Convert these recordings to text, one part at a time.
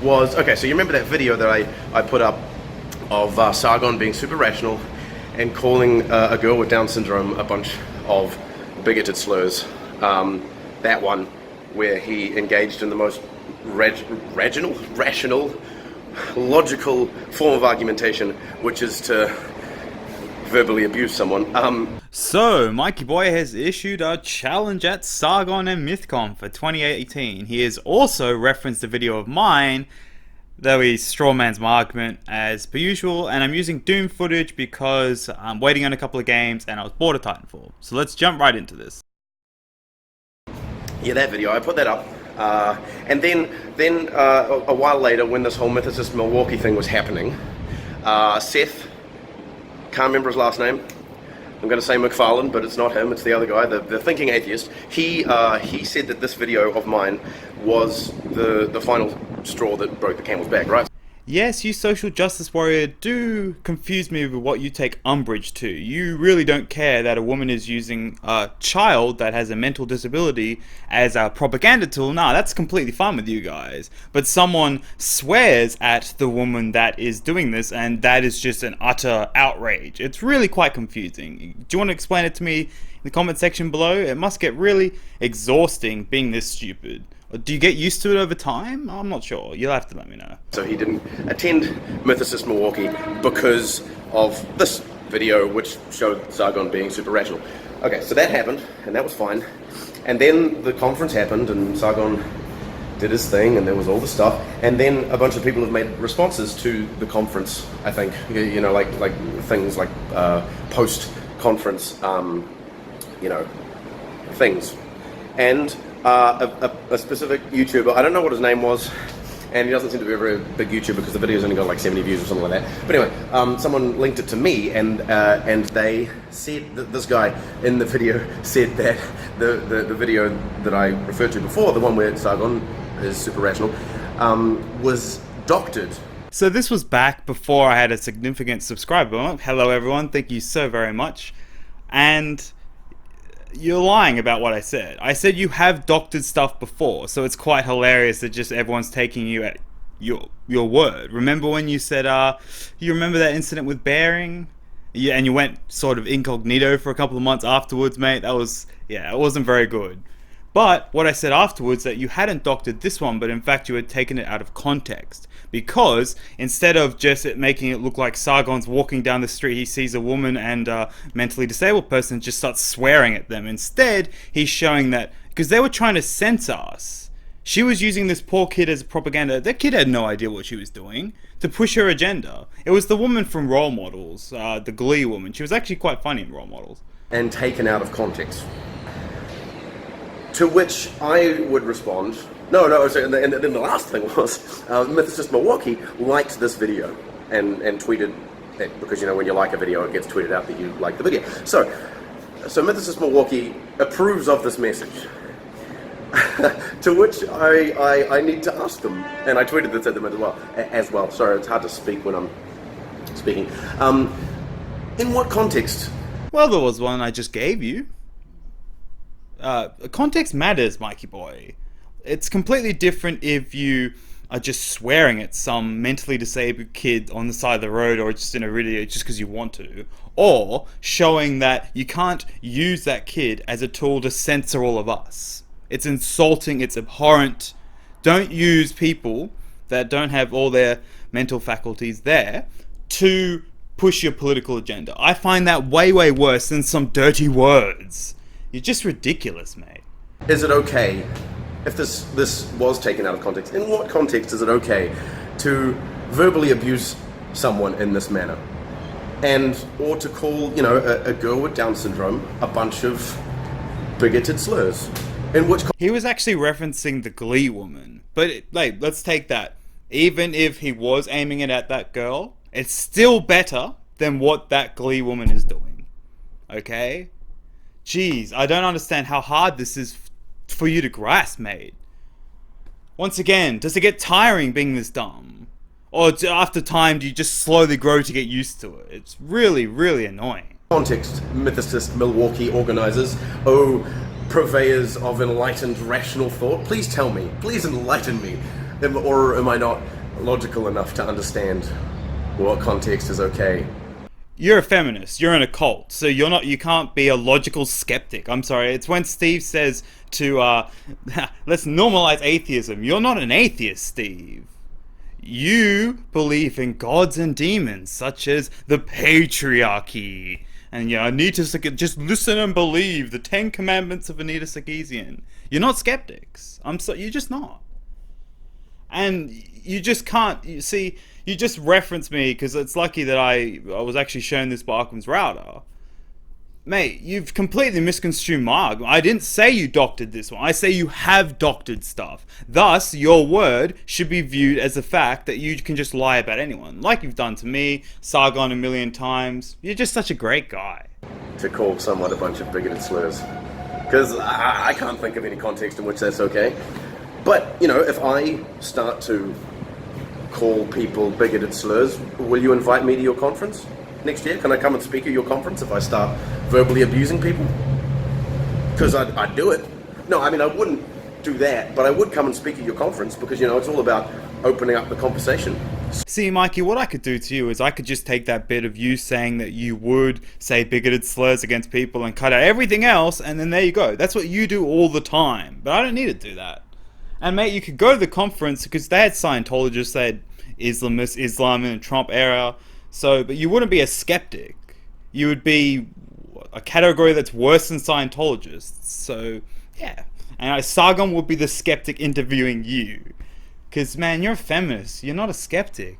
was, okay, so you remember that video that I put up of Sargon being super rational and calling a girl with Down syndrome a bunch of bigoted slurs. That one where he engaged in the most rational, logical form of argumentation, which is to verbally abuse someone. So, Mikey Boy has issued a challenge at Sargon and MythCon for 2018. He has also referenced a video of mine, though he strawmans my argument as per usual, and I'm using Doom footage because I'm waiting on a couple of games and I was bored of Titanfall. So let's jump right into this. Yeah, that video, I put that up. And then a while later, when this whole Mythicist Milwaukee thing was happening, Seth, can't remember his last name, I'm going to say McFarlane, but it's not him, it's the other guy, the thinking atheist. He said that this video of mine was the final straw that broke the camel's back, right? Yes, you social justice warrior do confuse me with what you take umbrage to. You really don't care that a woman is using a child that has a mental disability as a propaganda tool. Nah, that's completely fine with you guys. But someone swears at the woman that is doing this, and that is just an utter outrage. It's really quite confusing. Do you want to explain it to me in the comment section below? It must get really exhausting being this stupid. Do you get used to it over time? I'm not sure. You'll have to let me know. So he didn't attend Mythicist Milwaukee because of this video, which showed Sargon being super rational. Okay, so that happened, and that was fine. And then the conference happened, and Sargon did his thing, and there was all the stuff. And then a bunch of people have made responses to the conference, I think. You know, like things like post-conference, things. And a specific YouTuber, I don't know what his name was, and he doesn't seem to be a very big YouTuber because the video's only got like 70 views or something like that. But anyway, someone linked it to me, and they said that this guy in the video said that the video that I referred to before, the one where Sargon is super rational, was doctored. So this was back before I had a significant subscriber. Hello everyone, thank you so very much. And you're lying about what I said. I said you have doctored stuff before, so it's quite hilarious that just everyone's taking you at your word. Remember when you said, you remember that incident with Bearing? Yeah, and you went sort of incognito for a couple of months afterwards, mate. That was, yeah, it wasn't very good. But what I said afterwards, that you hadn't doctored this one, but in fact you had taken it out of context. Because instead of just making it look like Sargon's walking down the street, he sees a woman and a mentally disabled person, just starts swearing at them. Instead, he's showing that, because they were trying to censor us, she was using this poor kid as propaganda. That kid had no idea what she was doing, to push her agenda. It was the woman from Role Models, the Glee woman. She was actually quite funny in Role Models. And taken out of context. To which I would respond, no, so, and then the last thing was, Mythicist Milwaukee liked this video and tweeted it, because you know when you like a video it gets tweeted out that you like the video. So Mythicist Milwaukee approves of this message. To which I need to ask them, and I tweeted this at them as well. Sorry, it's hard to speak when I'm speaking. In what context? Well, there was one I just gave you. Context matters, Mikey Boy. It's completely different if you are just swearing at some mentally disabled kid on the side of the road, or just in a video just because you want to, or showing that you can't use that kid as a tool to censor all of us. It's insulting, it's abhorrent. Don't use people that don't have all their mental faculties there to push your political agenda. I find that way worse than some dirty words. You're just ridiculous, mate. Is it okay, if this was taken out of context, in what context is it okay to verbally abuse someone in this manner? Or to call, you know, a girl with Down syndrome a bunch of bigoted slurs? In which he was actually referencing the Glee woman. But, like, let's take that. Even if he was aiming it at that girl, it's still better than what that Glee woman is doing. Okay? Jeez, I don't understand how hard this is for you to grasp, mate. Once again, does it get tiring being this dumb? Or after time, do you just slowly grow to get used to it? It's really annoying. Context, Mythicist Milwaukee organizers, oh, purveyors of enlightened rational thought, please tell me, please enlighten me. Or am I not logical enough to understand what context is okay. You're a feminist. You're in a cult, so you can't be a logical skeptic. I'm sorry. It's when Steve says to let's normalize atheism. You're not an atheist, Steve. You believe in gods and demons, such as the patriarchy. And Anita just listen and believe the 10 Commandments of Anita Sarkeesian. You're not skeptics. You're just not. And you just can't. You just reference me because it's lucky that I was actually shown this by Arkham's router. Mate, you've completely misconstrued my argument. I didn't say you doctored this one. I say you have doctored stuff. Thus, your word should be viewed as the fact that you can just lie about anyone. Like you've done to me, Sargon a million times. You're just such a great guy. To call someone a bunch of bigoted slurs. Because I can't think of any context in which that's okay. But, if I start to call people bigoted slurs, will you invite me to your conference next year? Can I come and speak at your conference if I start verbally abusing people? Because I'd do it. No, I wouldn't do that, but I would come and speak at your conference because, it's all about opening up the conversation. See, Mikey, what I could do to you is I could just take that bit of you saying that you would say bigoted slurs against people and cut out everything else, and then there you go. That's what you do all the time. But I don't need to do that. And mate, you could go to the conference because they had Scientologists, they had Islamists, Islam in the Trump era. But you wouldn't be a skeptic. You would be a category that's worse than Scientologists. So, yeah. And Sargon would be the skeptic interviewing you. Because, man, you're a feminist. You're not a skeptic.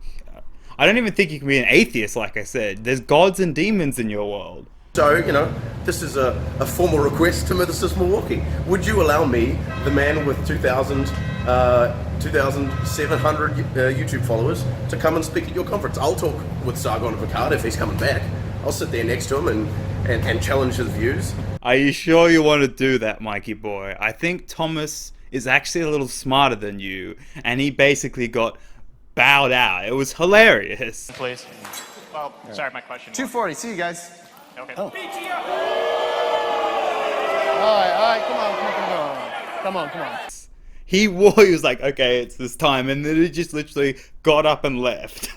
I don't even think you can be an atheist, like I said. There's gods and demons in your world. So, this is a formal request to Mrs. Milwaukee. Would you allow me, the man with 2,700 YouTube followers, to come and speak at your conference? I'll talk with Sargon of Akkad if he's coming back. I'll sit there next to him and challenge his views. Are you sure you want to do that, Mikey boy? I think Thomas is actually a little smarter than you, and he basically got bowed out. It was hilarious. Please. Well, sorry, my question. 240. See you guys. Okay. Oh. All right, come on. He was like, okay, it's this time, and then he just literally got up and left.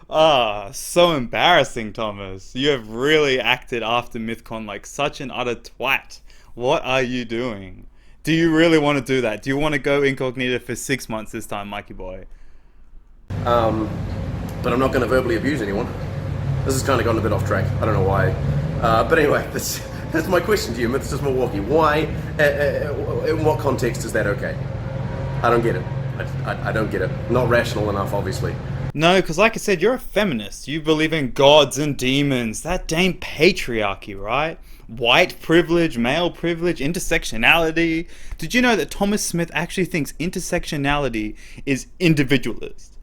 So embarrassing, Thomas. You have really acted after MythCon like such an utter twat. What are you doing? Do you really want to do that? Do you want to go incognito for 6 months this time, Mikey boy? But I'm not going to verbally abuse anyone. This has kind of gone a bit off track. I don't know why. But anyway, that's my question to you, Mrs. Milwaukee. Why, in what context is that okay? I don't get it. I don't get it. Not rational enough, obviously. No, because like I said, you're a feminist. You believe in gods and demons. That dang patriarchy, right? White privilege, male privilege, intersectionality. Did you know that Thomas Smith actually thinks intersectionality is individualist?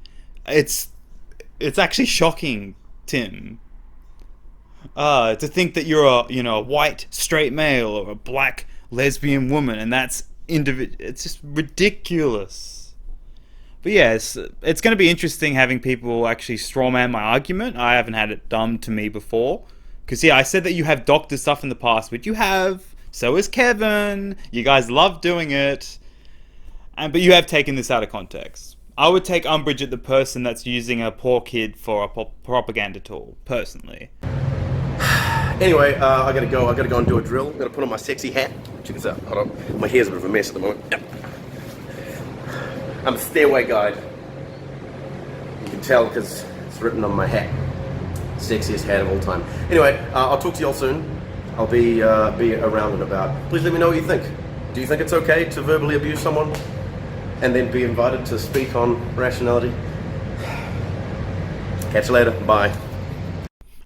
It's actually shocking, Tim. To think that you're a white straight male or a black lesbian woman and that's it's just ridiculous. But yeah, it's going to be interesting having people actually strawman my argument. I haven't had it done to me before. Because yeah, I said that you have doctored stuff in the past, which you have. So is Kevin. You guys love doing it. But you have taken this out of context. I would take umbrage at the person that's using a poor kid for a propaganda tool, personally. Anyway, I gotta go and do a drill. I'm gonna put on my sexy hat. Check this out. Hold on. My hair's a bit of a mess at the moment. Yep. I'm a stairway guide. You can tell because it's written on my hat. Sexiest hat of all time. Anyway, I'll talk to y'all soon. I'll be around and about. Please let me know what you think. Do you think it's okay to verbally abuse someone and then be invited to speak on rationality? Catch you later. Bye.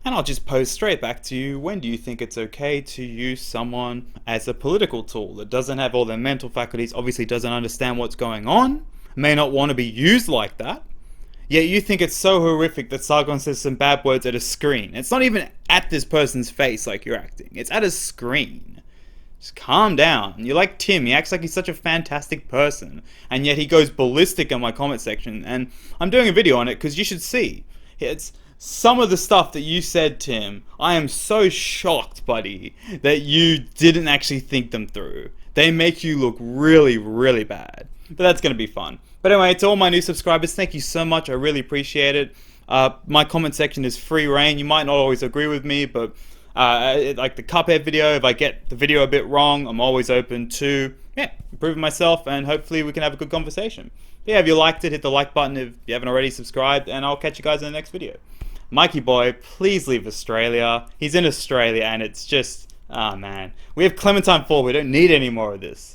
And I'll just pose straight back to you, when do you think it's okay to use someone as a political tool that doesn't have all their mental faculties, obviously doesn't understand what's going on, may not want to be used like that, yet you think it's so horrific that Sargon says some bad words at a screen. It's not even at this person's face like you're acting, it's at a screen. Just calm down. You're like Tim, he acts like he's such a fantastic person, and yet he goes ballistic in my comment section, and I'm doing a video on it because you should see. It's some of the stuff that you said, Tim, I am so shocked, buddy, that you didn't actually think them through. They make you look really, really bad. But that's going to be fun. But anyway, to all my new subscribers, thank you so much. I really appreciate it. My comment section is free reign. You might not always agree with me, but like the Cuphead video, if I get the video a bit wrong, I'm always open to improving myself, and hopefully we can have a good conversation. But yeah, if you liked it, hit the like button if you haven't already subscribed, and I'll catch you guys in the next video. Mikey boy, please leave Australia. He's in Australia, and it's just, man. We have Clementine 4. We don't need any more of this.